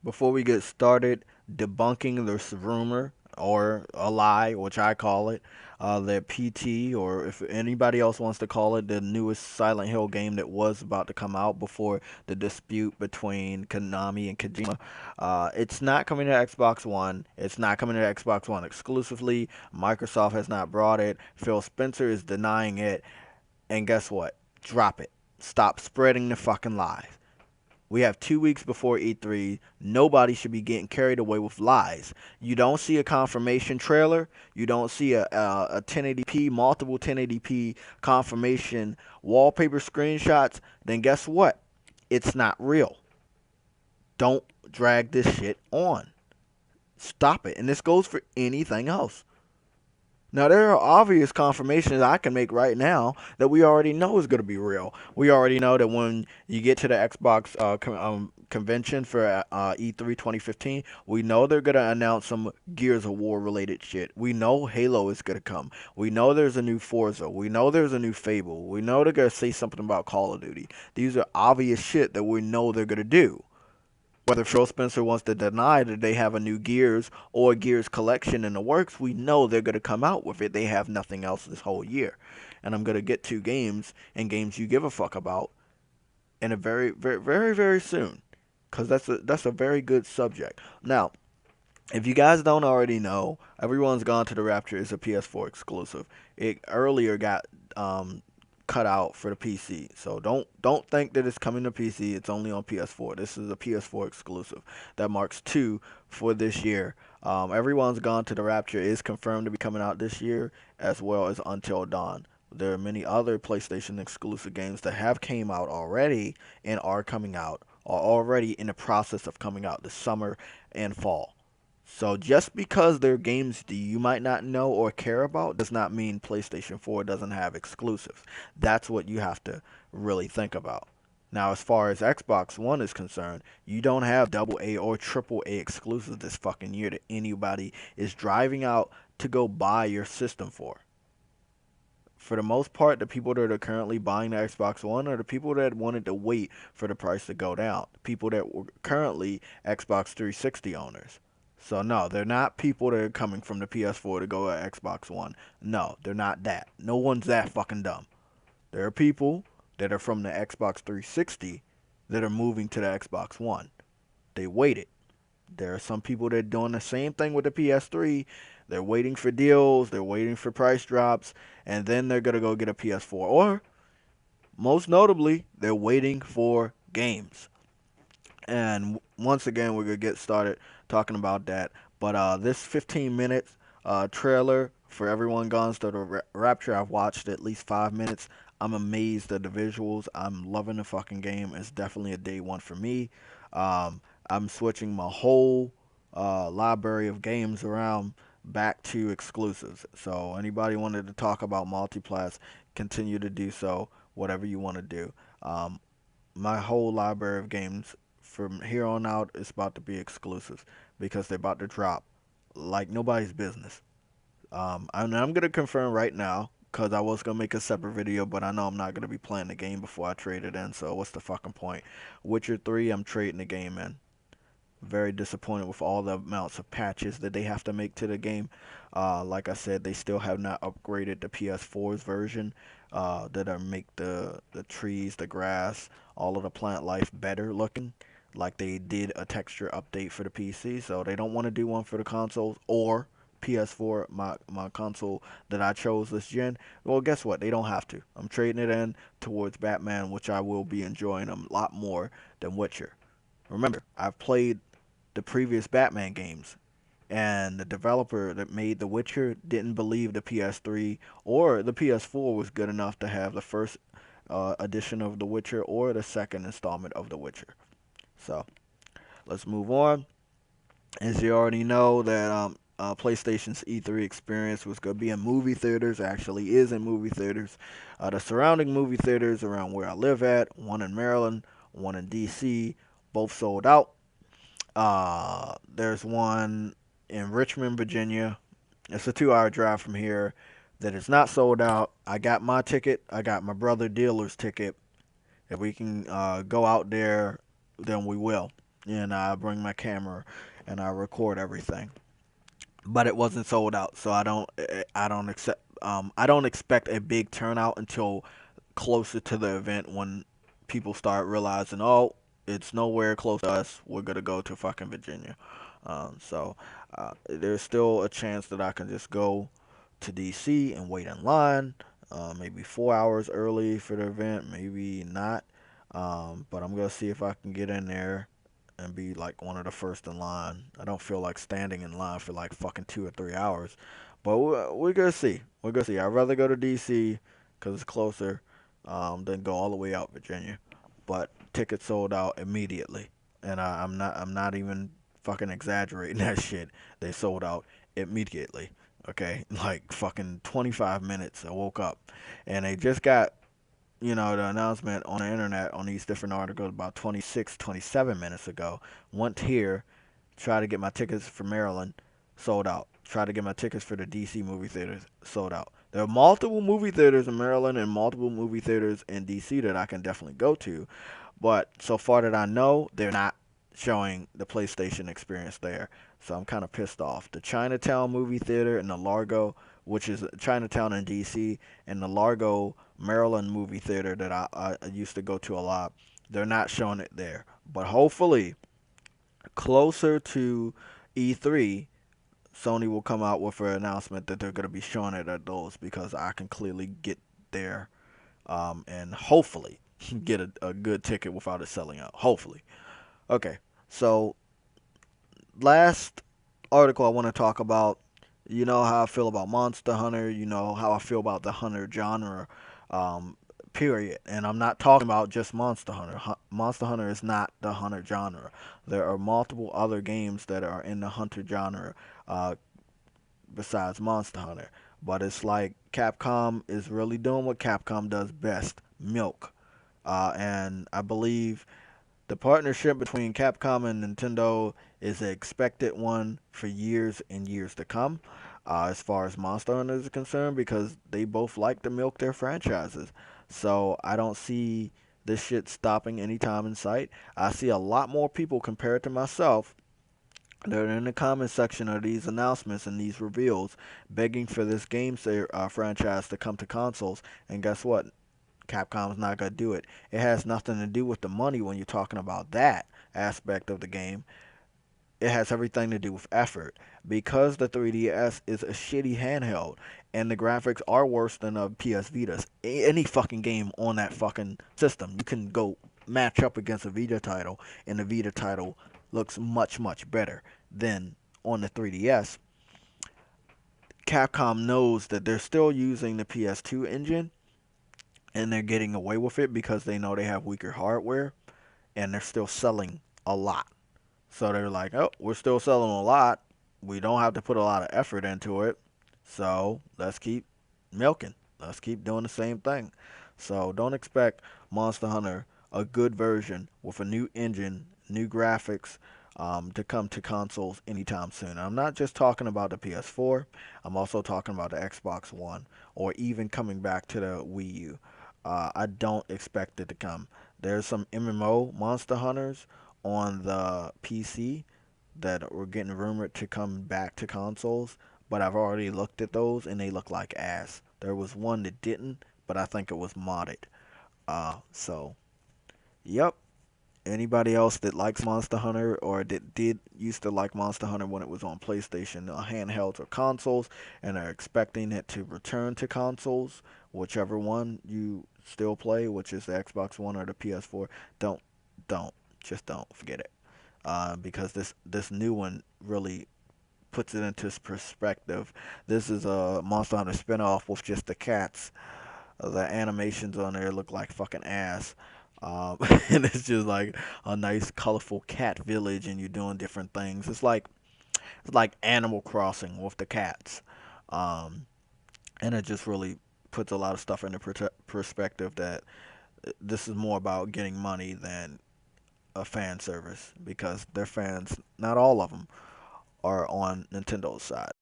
before we get started debunking this rumor or a lie, which I call it, that PT, or if anybody else wants to call it, the newest Silent Hill game that was about to come out before the dispute between Konami and Kojima, it's not coming to Xbox One. It's not coming to Xbox One exclusively. Microsoft has not brought it. Phil Spencer is denying it. And guess what? Drop it. Stop spreading the fucking lies. We have 2 weeks before E3. Nobody should be getting carried away with lies. You don't see a confirmation trailer. You don't see a 1080p, multiple 1080p confirmation wallpaper screenshots. Then guess what? It's not real. Don't drag this shit on. Stop it. And this goes for anything else. Now, there are obvious confirmations I can make right now that we already know is going to be real. We already know that when you get to the Xbox convention for E3 2015, we know they're going to announce some Gears of War related shit. We know Halo is going to come. We know there's a new Forza. We know there's a new Fable. We know they're going to say something about Call of Duty. These are obvious shit that we know they're going to do. Whether Phil Spencer wants to deny that they have a new Gears or Gears collection in the works, we know they're going to come out with it. They have nothing else this whole year. And I'm going to get two games and games you give a fuck about in a very soon. Because that's a very good subject. Now, if you guys don't already know, Everyone's Gone to the Rapture is a PS4 exclusive. It earlier got cut out for the PC. So don't think that it's coming to PC. It's only on PS4. This is a PS4 exclusive. That marks two for this year. Everyone's Gone to the Rapture is confirmed to be coming out this year, as well as Until Dawn. There are many other PlayStation exclusive games that have came out already and are coming out, are already in the process of coming out this summer and fall. So just because they're games that you might not know or care about does not mean PlayStation 4 doesn't have exclusives. That's what you have to really think about. Now, as far as Xbox One is concerned, you don't have double A or triple A exclusives this fucking year that anybody is driving out to go buy your system for. For the most part, the people that are currently buying the Xbox One are the people that wanted to wait for the price to go down. People that were currently Xbox 360 owners. So no, they're not people that are coming from the PS4 to go to Xbox One. No, they're not that. No one's that fucking dumb. There are people that are from the Xbox 360 that are moving to the Xbox One. They waited. There are some people that are doing the same thing with the PS3. They're waiting for deals, they're waiting for price drops, and then they're going to go get a PS4. Or, most notably, they're waiting for games. And once again, we're going to get started talking about that. But this 15 minutes trailer for Everyone Gone to the Rapture, I've watched at least 5 minutes. I'm amazed at the visuals. I'm loving the fucking game. It's definitely a day one for me. I'm switching my whole library of games around back to exclusives. So anybody wanted to talk about multiplats, continue to do so. Whatever you want to do. Um, my whole library of games from here on out is about to be exclusives because they're about to drop like nobody's business. I'm gonna confirm right now because I was gonna make a separate video, but I know I'm not gonna be playing the game before I trade it in. So what's the fucking point? Witcher 3, I'm trading the game in. Very disappointed with all the amounts of patches that they have to make to the game. Like I said, they still have not upgraded the PS4's version that are make the trees, the grass, all of the plant life better looking. Like they did a texture update for the PC, so they don't want to do one for the consoles or PS4, my console that I chose this gen. Well, guess what? They don't have to. I'm trading it in towards Batman, which I will be enjoying a lot more than Witcher. Remember, I've played the previous Batman games, and the developer that made The Witcher didn't believe the PS3 or the PS4 was good enough to have the first edition of The Witcher or the second installment of The Witcher. So let's move on. As you already know, that PlayStation's E3 experience was going to be in movie theaters. Actually, is in movie theaters. The surrounding movie theaters around where I live at, one in Maryland, one in DC, both sold out. There's one in Richmond, Virginia. It's a 2 hour drive from here that is not sold out. I got my ticket. I got my brother dealer's ticket. If we can go out there, then we will. and I bring my camera and I record everything. But it wasn't sold out, so I don't expect a big turnout until closer to the event when people start realizing, oh, it's nowhere close to us. We're gonna go to fucking Virginia. There's still a chance that I can just go to DC and wait in line, maybe 4 hours early for the event, maybe not. But I'm gonna see if I can get in there and be like one of the first in line. I don't feel like standing in line for like fucking 2 or 3 hours, but we're gonna see. We're gonna see. I'd rather go to DC because it's closer than go all the way out Virginia. But tickets sold out immediately, and I'm not even fucking exaggerating that shit. They sold out immediately. Okay, like fucking 25 minutes. I woke up, and they just got the announcement on the internet on these different articles about 26, 27 minutes ago. Went here, tried to get my tickets for Maryland, sold out. Tried to get my tickets for the DC movie theaters, sold out. There are multiple movie theaters in Maryland and multiple movie theaters in DC that I can definitely go to, but so far that I know, they're not showing the PlayStation experience there. So I'm kind of pissed off. The Chinatown movie theater and the Largo, which is Chinatown in DC, and the Largo, Maryland movie theater that I used to go to a lot, they're not showing it there. But hopefully, closer to E3, Sony will come out with an announcement that they're going to be showing it at those because I can clearly get there and hopefully get a good ticket without it selling out. Hopefully. Okay, so last article I want to talk about. You know how I feel about Monster Hunter. You know how I feel about the Hunter genre. Um, period. And I'm not talking about just Monster Hunter. Monster Hunter is not the Hunter genre. There are multiple other games that are in the Hunter genre uh, besides Monster Hunter. But it's like Capcom is really doing what Capcom does best: milk. And I believe the partnership between Capcom and Nintendo is an expected one for years and years to come, as far as Monster Hunter is concerned, because they both like to milk their franchises. So I don't see this shit stopping anytime in sight. I see a lot more people compared to myself that are in the comment section of these announcements and these reveals begging for this franchise to come to consoles. And guess what? Capcom's not going to do it. It has nothing to do with the money when you're talking about that aspect of the game. It has everything to do with effort. Because the 3DS is a shitty handheld and the graphics are worse than a PS Vita's, any fucking game on that fucking system, you can go match up against a Vita title, and the Vita title looks much, much better than on the 3DS. Capcom knows that they're still using the PS2 engine and they're getting away with it because they know they have weaker hardware and they're still selling a lot. So they're like, oh, we're still selling a lot. We don't have to put a lot of effort into it. So let's keep milking. Let's keep doing the same thing. So don't expect Monster Hunter, a good version with a new engine, new graphics, to come to consoles anytime soon. I'm not just talking about the PS4. I'm also talking about the Xbox One or even coming back to the Wii U. I don't expect it to come. There's some MMO Monster Hunters on the PC that were getting rumored to come back to consoles, but I've already looked at those and they look like ass. There was one that didn't, but I think it was modded. So yep. Anybody else that likes Monster Hunter or that did used to like Monster Hunter when it was on PlayStation, handhelds or consoles, and are expecting it to return to consoles, whichever one you still play, which is the Xbox One or the PS4, don't, don't, just don't forget it. Because this new one really puts it into perspective. This is a Monster Hunter spinoff with just the cats. The animations on there look like fucking ass. And it's just like a nice, colorful cat village, and you're doing different things. It's like Animal Crossing with the cats, um, and it just really puts a lot of stuff into perspective. That this is more about getting money than a fan service because their fans, not all of them, are on Nintendo's side.